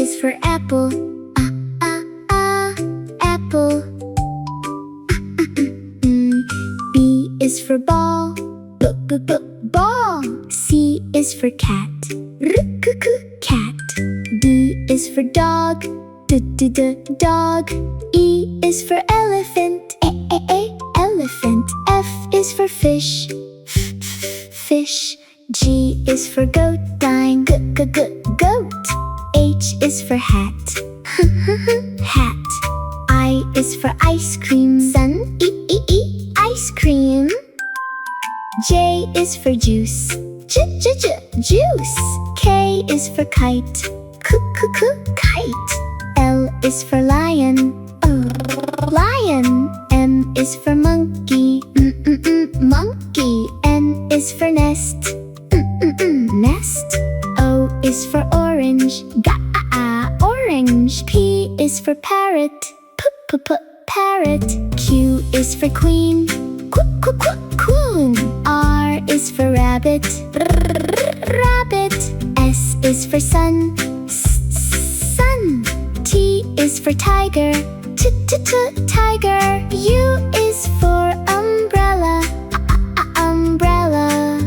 is for apple. Apple. B is for ball. Ball. C is for cat. Cat. D is for dog. Dog. E is for elephant. Elephant. F is for fish. Fish. G is for goat. Line. Goat. H is for hat. Hat. I is for ice cream. Sun. Ice cream. J is for juice. Juice. K is for kite. Kite. L is for lion. Lion. M is for monkey. Monkey. N is for nest. Nest. O is for orange. Orange. P is for parrot. Parrot. Q is for queen. Queen. R is for rabbit. Rabbit. S is for sun. Sun. T is for tiger. Tiger. U is for umbrella. Umbrella.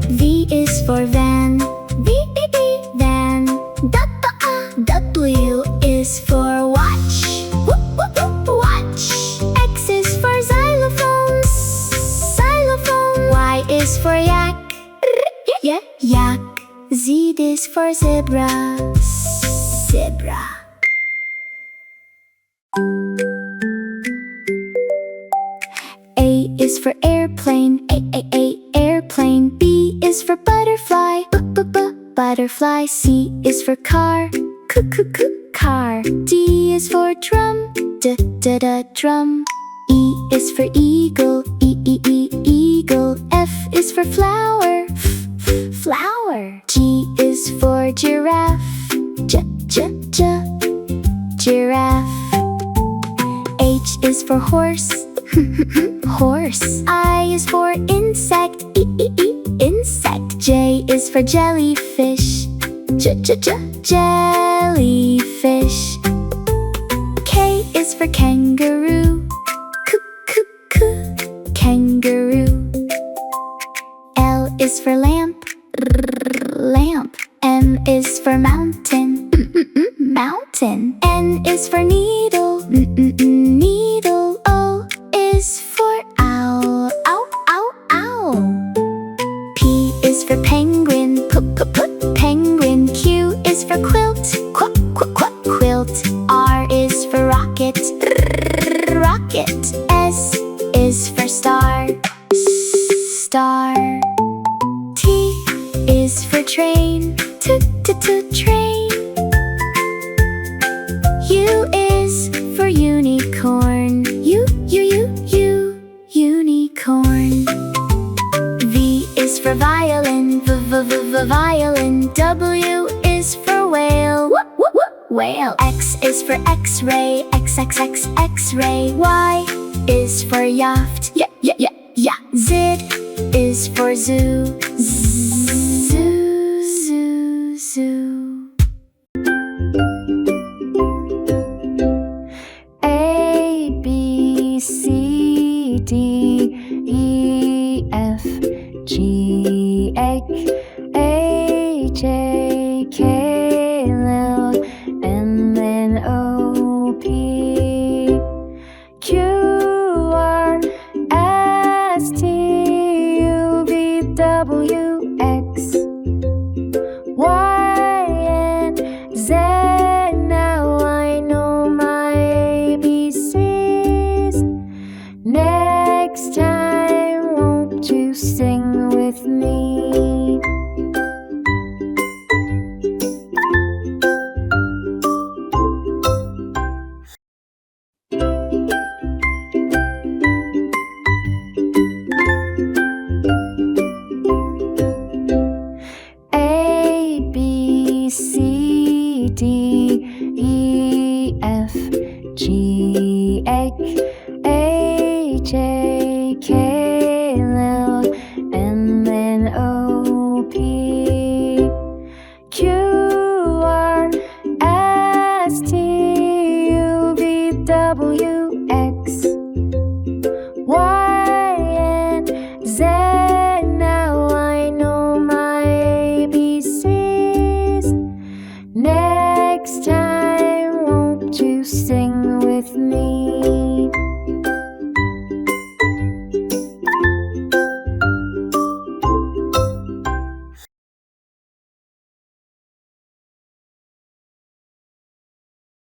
V is for van. Van. W is for watch. Watch. X is for xylophone. Xylophone. Y is for yak. Yak. Z is for zebra. Zebra. A is for airplane. Airplane. B is for butterfly. Butterfly. C is for car. Car. D is for drum. Drum. E is for eagle. Eagle. F is for flower. Flower. G is for giraffe. Giraffe. H is for horse. Horse. I is for insect. Insect. J is for jellyfish. Jellyfish. K is for kangaroo. Kangaroo. L is for lamp. Lamp. M is for mountain. Mountain. N is for needle. Needle. O is for owl. Owl. P is for penguin. Penguin. Q is for quilt. Quilt. R is for rocket. Rocket. S is for star. Star. T is for train. Train. U is for unicorn. Unicorn. V is for violin. Violin. W is for whale. Whale. X is for x-ray. X-ray. Y is for yacht. Yeah. Z is for zoo. Zoo. A, B, C, D, E, F, G, H, I, J, K, L,